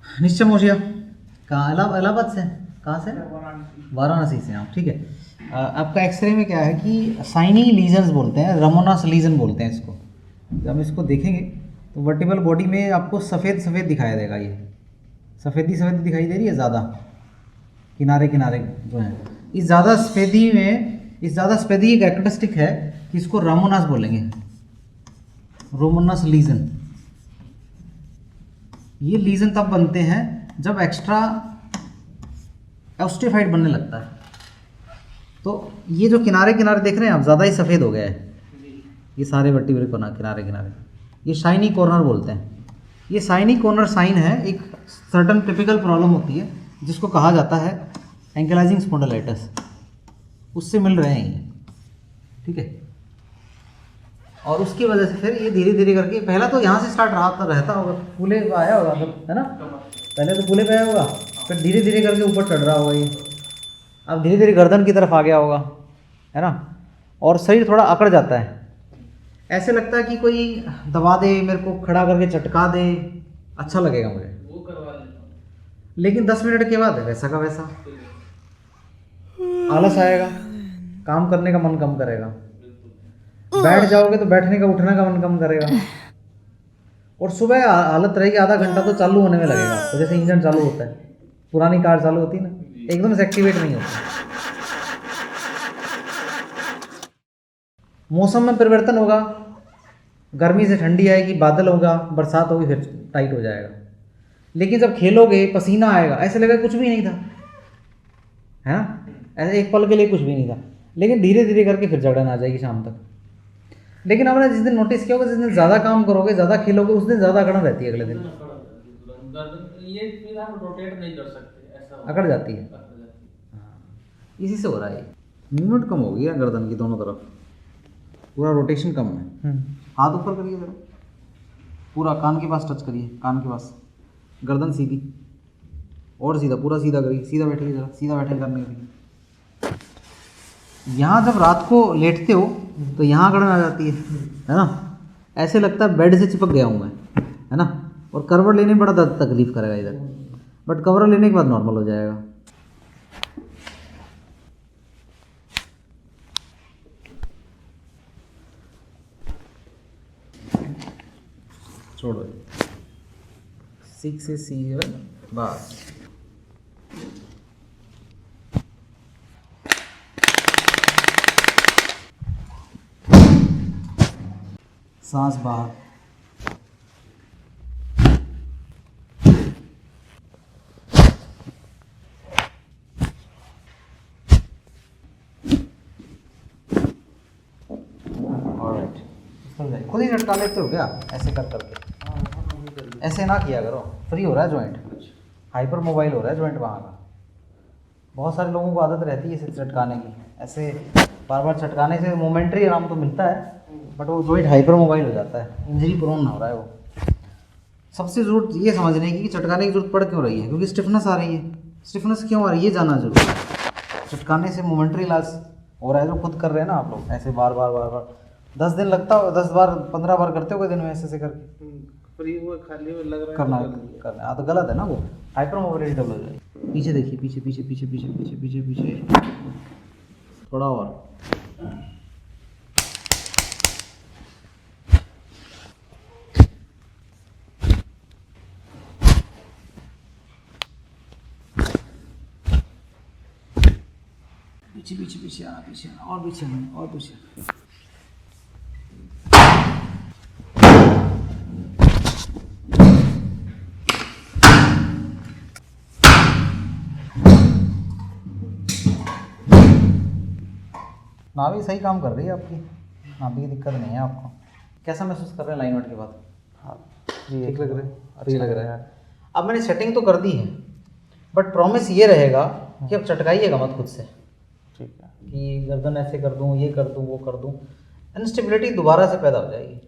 निश्चय मोशिया कहाँ? इलाहाबाद से? कहाँ से? वाराणसी से आप, ठीक है। आपका एक्सरे में क्या है कि साइनी लीजन्स बोलते हैं, रमोनास लीजन बोलते हैं इसको। जब हम इसको देखेंगे तो वर्टिबल बॉडी में आपको सफ़ेद सफ़ेद दिखाई देगा, ये सफ़ेदी सफ़ेदी दिखाई दे रही है ज़्यादा, किनारे किनारे जो हैं। इस ज़्यादा सफ़ेदी में, इस ज़्यादा सफ़ेदी एक कैरेक्टरिस्टिक है कि इसको रामोनास बोलेंगे, रोमोनस लीजन। ये लीजन तब बनते हैं जब एक्स्ट्रा ऑस्टिफाइड बनने लगता है। तो ये जो किनारे किनारे देख रहे हैं आप, ज़्यादा ही सफ़ेद हो गया है ये सारे वर्टिब्रल कोना किनारे किनारे, ये शाइनी कॉर्नर बोलते हैं। ये शाइनी कॉर्नर साइन है, एक सर्टन टिपिकल प्रॉब्लम होती है जिसको कहा जाता है एंकलाइजिंग स्पॉन्डिलाइटिस, उससे मिल रहे हैं ये, ठीक है। और उसकी वजह से फिर ये धीरे धीरे करके, पहला तो यहाँ से स्टार्ट रहता होगा, फूले पे आया होगा मतलब, है ना, पहले तो फूले पे आया होगा, फिर धीरे धीरे करके ऊपर चढ़ रहा होगा ये, अब धीरे धीरे गर्दन की तरफ आ गया होगा, है ना, और शरीर थोड़ा अकड़ जाता है, ऐसे लगता है कि कोई दबा दे, मेरे को खड़ा करके चटका दे, अच्छा लगेगा मुझे, वो करवा लेता हूँ। लेकिन 10 मिनट के बाद वैसा का वैसा आलस आएगा, काम करने का मन कम करेगा, बैठ जाओगे तो बैठने का उठने का मन कम करेगा, और सुबह हालत रहेगी आधा घंटा तो चालू होने में लगेगा, तो जैसे इंजन चालू होता है, पुरानी कार चालू होती है ना, एकदम से एक्टिवेट नहीं होती। मौसम में परिवर्तन होगा, गर्मी से ठंडी आएगी, बादल होगा, बरसात होगी, फिर टाइट हो जाएगा। लेकिन जब खेलोगे पसीना आएगा, ऐसे लगेगा कुछ भी नहीं था, है ना, ऐसे एक पल के लिए कुछ भी नहीं था, लेकिन धीरे धीरे करके फिर जगड़न आ जाएगी शाम तक। लेकिन आपने जिस दिन नोटिस किया होगा, जिस दिन ज़्यादा काम करोगे, ज़्यादा खेलोगे, उस दिन ज़्यादा अकड़न रहती है, अगले दिन ये फिर हम रोटेट नहीं कर सकते, ऐसा अकड़ जाती है। हाँ, इसी से हो रहा है, मूवमेंट कम हो गई है गर्दन की दोनों तरफ, पूरा रोटेशन कम है। हाथ ऊपर करिए जरा, पूरा कान के पास टच करिए, कान के पास, गर्दन सीधी, और सीधा, पूरा सीधा करिए, सीधा बैठिए जरा, सीधा बैठे करने के लिए। यहाँ जब रात को लेटते हो तो यहाँ अकड़न आ जाती है ना, ऐसे लगता है बेड से चिपक गया हूँ मैं, है ना, और करवट लेने में बड़ा तकलीफ करेगा इधर, बट कवर लेने के बाद नॉर्मल हो जाएगा। छोड़ो 6 से 7 बस। सांस बाहर, ऑलराइट, खुद ही झटका लेते हो क्या ऐसे कर करके? ऐसे ना किया करो, फ्री हो रहा है जॉइंट, हाइपर मोबाइल हो रहा है जॉइंट वहाँ का। बहुत सारे लोगों को आदत रहती है इसे चटकाने की, ऐसे बार बार चटकाने से मोमेंट्री आराम तो मिलता है, बट वो जॉइंट हाइपर मोबाइल हो जाता है, इंजरी प्रोन हो रहा है वो। सबसे ज़रूरत ये समझने की कि चटकाने की जरूरत पड़ क्यों रही है, क्योंकि स्टिफनेस आ रही है। स्टिफनेस क्यों आ रही है ये जानना जरूरी है। चटकाने से मोमेंट्री लॉस हो रहा है, जो खुद कर रहे हैं ना आप लोग, ऐसे बार बार बार बार 10 दिन लगता हो, 10 बार 15 बार करते हो दिन में ऐसे करके, फ्री हुआ खाली में लग रहा है करना हाँ, तो गलत है ना, वो हाइपर मोबिलिटी डेवलप हो जाएगी। पीछे देखिए, पीछे पीछे पीछे पीछे पीछे पीछे पीछे, थोड़ा और, पीछे पीछे पीछे आना, पीछे आना, और पीछे आना, और पीछे। नाभि सही काम कर रही है आपकी, नाभि की दिक्कत नहीं है आपको। कैसा महसूस कर रहे हैं लाइन आउट के बाद? हाँ ठीक लग रहा है, अच्छा लग रहा है। अब मैंने सेटिंग तो कर दी है, बट प्रॉमिस ये रहेगा कि अब चटकाइएगा मत खुद से, ठीक है, कि गर्दन ऐसे कर दूँ, ये कर दूँ, वो कर दूँ, इनस्टेबिलिटी दोबारा से पैदा हो जाएगी।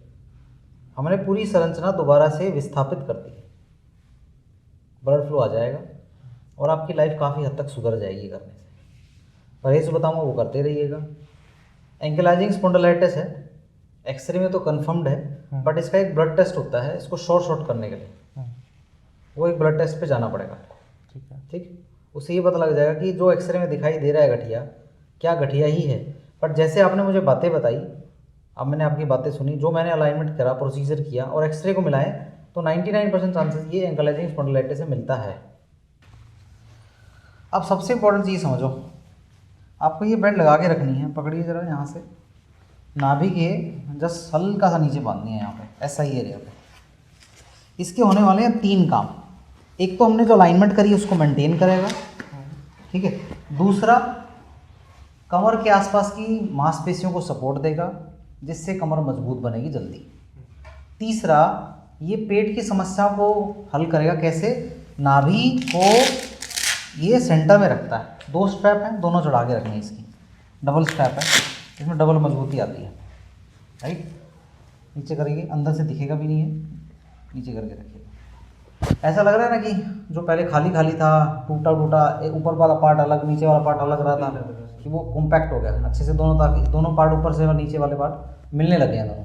हमने पूरी संरचना दोबारा से विस्थापित कर दी, ब्लड फ्लो आ जाएगा और आपकी लाइफ काफ़ी हद तक सुधर जाएगी करने से। परहेज बताऊँगा वो करते रहिएगा। एंकलाइजिंग स्पॉन्डिलाइटिस है, एक्सरे में तो कंफर्म्ड है, बट इसका एक ब्लड टेस्ट होता है इसको शॉर्ट करने के लिए। वो एक ब्लड टेस्ट पे जाना पड़ेगा। ठीक है। ठीक, उससे ये पता लग जाएगा कि जो एक्सरे में दिखाई दे रहा है गठिया, क्या गठिया ही है। बट जैसे आपने मुझे बातें बताई, अब मैंने आपकी बातें सुनी, जो मैंने अलाइनमेंट करा, प्रोसीजर किया और एक्सरे को मिलाए, तो 99% चांसेस ये एंकाइलोजिंग स्पॉन्डिलाइटिस से मिलता है। अब सबसे इंपॉर्टेंट चीज़ समझो, आपको ये बेल्ट लगा के रखनी है, पकड़िए ज़रा यहाँ से, नाभि के जस्ट हल्का सा नीचे बांधनी है यहाँ पे, ऐसा ही एरिया पे। इसके होने वाले हैं 3 काम। एक तो हमने जो अलाइनमेंट करी है उसको मेंटेन करेगा, ठीक है। दूसरा, कमर के आसपास की मांसपेशियों को सपोर्ट देगा, जिससे कमर मजबूत बनेगी जल्दी। तीसरा, ये पेट की समस्या को हल करेगा। कैसे? नाभि को ये सेंटर में रखता है। 2 स्ट्रैप हैं, दोनों चढ़ा के रखनी है इसकी, डबल स्ट्रैप है, इसमें डबल मजबूती आती है, राइट। नीचे करेंगे, अंदर से दिखेगा भी नहीं है, नीचे करके रखिए। ऐसा लग रहा है ना कि जो पहले खाली खाली था, टूटा टूटा, ऊपर वाला पार्ट अलग, नीचे वाला पार्ट अलग रहा था, कि वो कॉम्पैक्ट हो गया अच्छे से, दोनों ताकि दोनों पार्ट ऊपर से और नीचे वाले पार्ट मिलने लगे हैं दोनों।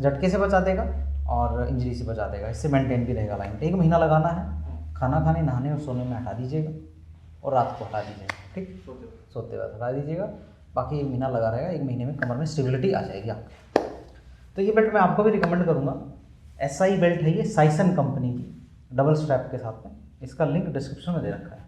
झटके से बचा देगा और इंजरी से बचा देगा, इससे मेंटेन भी रहेगा लाइन। 1 महीना लगाना है, खाना खाने, नहाने और सोने में हटा दीजिएगा और रात को हटा दीजिएगा, ठीक, सोते वक्त हटा दीजिएगा। बाकी 1 महीना लगा रहेगा, 1 महीने में कमर में स्टेबिलिटी आ जाएगी आपकी। तो ये बेल्ट मैं आपको भी रिकमेंड करूँगा। SI बेल्ट है ये, साइसन कंपनी की, डबल स्ट्रैप के साथ में। इसका लिंक डिस्क्रिप्शन में दे रखा है।